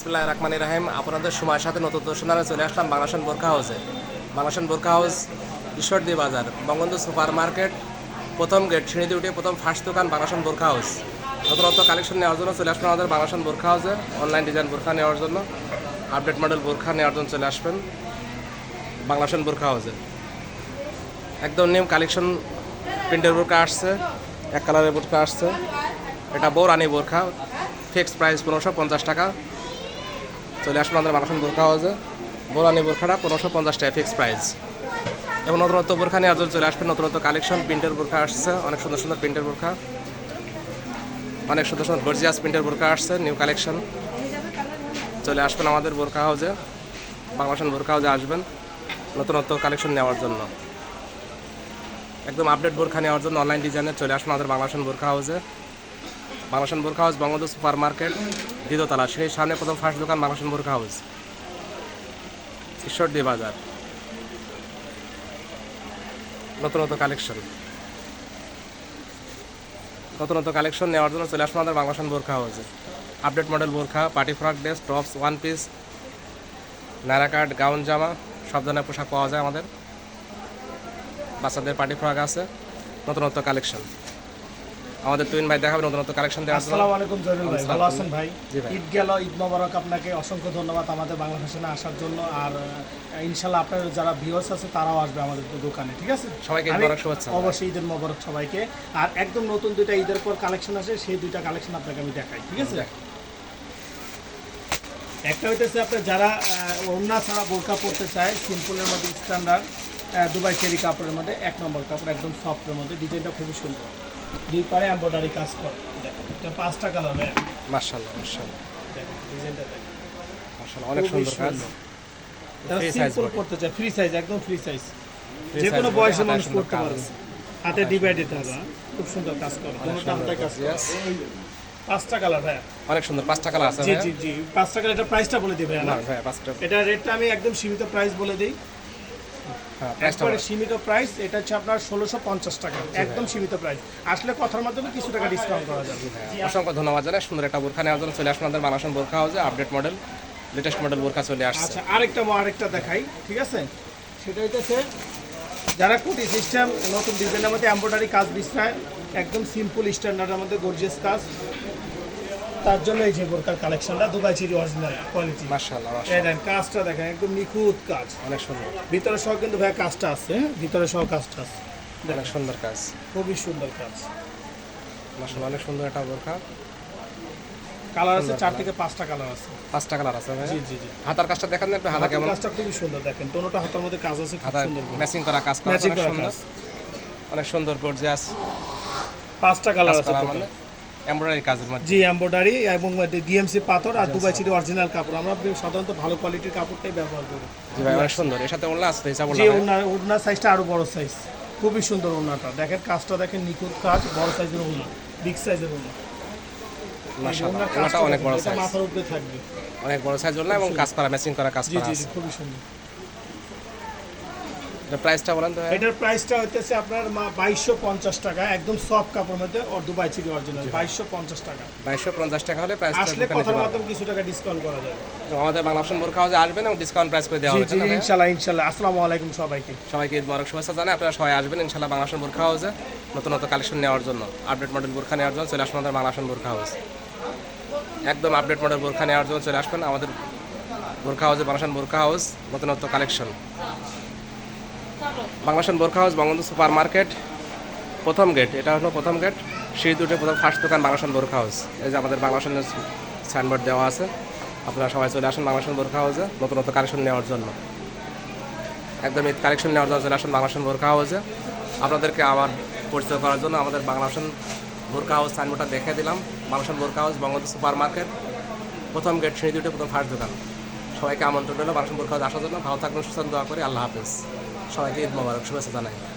বিসমিল্লাহির রহমানির রহিম। আপনাদের সময়ের সাথে নতুন দর্শনারে চলে আসলাম বাংলাদেশ বোরখা হাউসে। বাংলাদেশ বোরখা হাউস ঈশ্বরদী বাজার, বঙ্গবন্ধু সুপার মার্কেট, প্রথম গেট, সিঁড়িতে উঠে প্রথম ফার্স্ট দোকান বাংলাদেশ বোরখা হাউস। নতুনত্ব কালেকশন নেওয়ার জন্য চলে আসবেন আমাদের বাংলাদেশ বোরখা হাউসে। অনলাইন ডিজাইন বোরখা নেওয়ার জন্য, আপডেট মডেল বোরখা নেওয়ার জন্য চলে আসবেন বাংলাদেশ বোরখা হাউসে। একদম নিউ কালেকশন প্রিন্টের বোরখা আসছে, এক কালারের বোরখা আসছে। এটা বৌরানি বোরখা, ফিক্সড প্রাইস 1550 টাকা। চলে আসবেন আমাদের বাংলাদেশ বোরখা হাউসে। বোরানি বোরখাটা 1550 টাকা ফিক্সড প্রাইস। এবং নতুনত্ব বোরখা নিয়ে আজও চলে আসবেন নতুনত্ব কালেকশন প্রিন্টের বোরখা আসছে, অনেক সুন্দর সুন্দর প্রিন্টের বোরখা, অনেক সুন্দর সুন্দর গর্জিয়াস প্রিন্টের বোরখা আসছে, নিউ কালেকশন। চলে আসবেন আমাদের বোরখা হাউসে, বাংলাদেশ বোরখা হাউসে আসবেন নতুনত্ব কালেকশন নেওয়ার জন্য, একদম আপডেট বোরখা নেওয়ার জন্য। অনলাইন ডিজাইনে চলে আসবেন আমাদের বাংলাদেশ বোরখা হাউসে। বাংলাদেশ বোরখা হাউস, বঙ্গবন্ধু সুপার মার্কেট, দ্বিতীয়তলা, সেই সামনে প্রথম ফার্স্ট দোকান বাংলাদেশ বোরখা হাউস, ঈশ্বরদী বাজার। নতুনত্ব কালেকশন নেওয়ার জন্য চলে আসবেন আমাদের বাংলাদেশ বোরখা হাউসে। আপডেট মডেল বোরখা, party frock dress, tops, one piece, Naira cut, gown, জামা, সব ধরনের পোশাক পাওয়া যায় আমাদের। বাচ্চাদের পার্টি ফ্রক আছে, নতুনত্ব কালেকশন। আমাদের তুইন ভাই দেখাবেন নতুনত্ব কালেকশন দেওয়ার জন্য। আসসালামু আলাইকুম জহিরুল ভাই, ভালো আছেন ভাই? জি ভাই। ঈদ গেল, ঈদ মোবারক। আপনাকে অসংখ্য ধন্যবাদ আমাদের বাংলা ফ্যাশনে আসার জন্য। আর ইনশাল্লাহ আপনার যারা ভিউয়ার্স আছে তারাও আসবে আমাদের দোকানে, ঠিক আছে? সবাইকে ঈদ আমি মোবারক শুভেচ্ছা। অবশ্যই ঈদের মোবারক সবাইকে। আর একদম নতুন দুইটা ঈদের পর কালেকশন আছে, সেই দুইটা কালেকশন আপনাকে আমি দেখাই, ঠিক আছে? একটা হইতেছে আপনার যারা ওড়না ছাড়া বোরকা পরতে চায়, সিম্পলের মধ্যে স্ট্যান্ডার্ড দুবাই চেরি কাপড়ের মধ্যে, এক নম্বর কাপড়, একদম সফটের মধ্যে, ডিজাইনটা খুবই সুন্দর, দুই পারে এমব্রয়ডারি কাজ করে। দেখো এটা 5টা কালার ভাই, মাশাআল্লাহ মাশাআল্লাহ দেখো ডিজাইনটা দেখো, মাশাআল্লাহ, অনেক সুন্দর কাজ। যারা Free size সিম্পল body। করতে চায়, ফ্রি সাইজ, একদম ফ্রি সাইজ, Free যে size কোনো body, বয়সের হাতায় মানুষ সুন্দর করতে কাজ পারবে। আছে। হাতে ডিভাইডেড হবে, খুব সুন্দর কাজ করে, কোনোটা হাতে কাজ করে। Yes। 5টা কালার ভাই, অনেক সুন্দর, 5টা কালার আছে জি ভাইয়া? জি জি। 5টা কালার, এটা প্রাইসটা বলে দিবে না ভাই, 5টা। এটা রেটটা আমি একদম সীমিত প্রাইস বলে দিই, হ্যাঁ, প্রাইসটা একবারে সীমিত প্রাইস। এটা হচ্ছে আপনার 1650 টাকা, একদম সীমিত প্রাইস। আসলে কথার মাধ্যমে কিছু টাকা ডিসকাউন্ট করা যাবে। অসংখ্য ধন্যবাদ জানাই। সুন্দর একটা বোরখা নেওয়ার জন্য চলে আসবেন আমাদের বাংলাদেশ বোরখা হাউসে। আপডেট মডেল, লেটেস্ট মডেল বোরখা চলে আসছে। আচ্ছা, আরেকটা দেখাই, ঠিক আছে? সেটা হইতেছে যারা কোটি সিস্টেম নতুন ডিজাইনের মধ্যে এমব্রয়ডারি কাজ বিছায়, একদম সিম্পল স্ট্যান্ডার্ডের মধ্যে গর্জিয়াস কাজ, তার জন্য এই যে বোরকার কালেকশনটা দুবাই চেরি অরিজিনাল কোয়ালিটি। মাশাআল্লাহ এই মাশাআল্লাহ, দেখেন কাজটা দেখেন, একদম নিখুঁত কাজ, অনেক সুন্দর, ভিতরে সহ কিন্তু ভাই কাজটা আছে, হ্যাঁ? ভিতরে সহ কাজটা আছে, অনেক সুন্দর কাজ। খুবই সুন্দর কাজ। মাশাআল্লাহ, অনেক সুন্দর একটা বোরখা। কালার আছে 4 থেকে 5টা কালার আছে। 5টা কালার আছে ভাই। জি জি জি। হাতার কাজটা দেখান না আপনি, হাতা হাতের কেমন? কাজটা খুবই সুন্দর, দেখেন দোনোটা হাতের মধ্যে কাজ আছে, খুব হাতা সুন্দর ম্যাচিং করা কাজ করা, ম্যাচিং অনেক করা সুন্দর, কাজ। অনেক সুন্দর গর্জিয়াস 5টা কালার কাজ আছে করা, total। মানে এমব্রয়ডারি কাজের মধ্যে। জি, এমব্রয়ডারি এবং ডিএমসি পাথর আর দুবাই চেরি অরিজিনাল কাপড়। আমরা সাধারণত ভালো কোয়ালিটির কাপড়টাই ব্যবহার করি। জি ভাই, অনেক সুন্দর। এর সাথে ওড়না আছে, হিসাব জি, ওড়না। ওড়নার সাইজটা আরো বড় সাইজ, খুবই সুন্দর ওড়নাটা। দেখেন কাজটা দেখেন, নিখুঁত কাজ, বড় সাইজের ওড়না, বিগ সাইজের ওড়না। মাশাআল্লাহ, ওড়নার ওড়নাটা কাজটা অনেক বড় দেখেন, এটা সাইজ, মাথার উপরে থাকবে। অনেক বড় সাইজ ওড়না এবং কাজ করা, ম্যাচিং করা কাজ জি করা জি আছে। জি, খুবই সুন্দর। এটা প্রাইসটা বলেন তো ভাই? এটার প্রাইসটা হইতেছে আপনার 2250 টাকা, একদম সফট কাপড়ের মধ্যে, আর দুবাই চেরি অরিজিনাল, 2250 টাকা। 2250 টাকা হলে প্রাইসটা আসলে কথার মাধ্যমে কিছু টাকা ডিসকাউন্ট করা যাবে। আমাদের বাংলাদেশ বোরখা হাউসে আসবেন এবং ডিসকাউন্ট প্রাইস করে দেওয়া জি হবে। জি, ইনশাআল্লাহ ইনশাআল্লাহ। আসসালামু আলাইকুম সবাইকে। সবাইকে ঈদ মোবারক শুভেচ্ছা জানাই। আপনারা সবাই আসবেন ইনশাআল্লাহ বাংলাদেশ বোরখা হাউসে নতুন কালেকশন নেওয়ার জন্য, আপডেট মডেল বোরখা নেওয়ার জন্য চলে আসবেন আমাদের বাংলাদেশ বোরখা হাউস। একদম আপডেট মডেল বোরখা নেওয়ার জন্য চলে আসবেন আমাদের বোরখা হাউসে, বাংলাদেশ বোরখা হাউস, নতুনত্ব কালেকশন। বাংলাদেশ বোরখা হাউস, বঙ্গবন্ধু সুপার মার্কেট, প্রথম গেট, এটা হলো প্রথম গেট, সিঁড়ি উঠে প্রথম ফার্স্ট দোকান বাংলাদেশ বোরখা হাউস। এই যে আমাদের বাংলাদেশের সাইনবোর্ড দেওয়া আছে। আপনারা সবাই চলে আসেন বাংলাদেশ বোরখা হাউসে নতুনত্ব কালেকশন নেওয়ার জন্য। একদম ঈদ কালেকশন নেওয়ার জন্য চলে আসেন বাংলাদেশ বোরখা হাউসে। আপনাদেরকে আবার পরিচয় করার জন্য আমাদের বাংলাদেশ বোরখা হাউস সাইনবোর্ডটা দেখে দিলাম। বাংলাদেশ বোরখা হাউস, বঙ্গবন্ধু সুপার মার্কেট, প্রথম গেট, সিঁড়ি উঠে প্রথম ফার্স্ট দোকান। সবাইকে আমন্ত্রণ রইল বাংলাদেশ বোরখা হাউস আসার জন্য। ভালো থাকবেন, সুস্থ দোয়া করি। আল্লাহ হাফেজ। সবাইকে ঈদ মোবারক শুভেচ্ছা জানাই।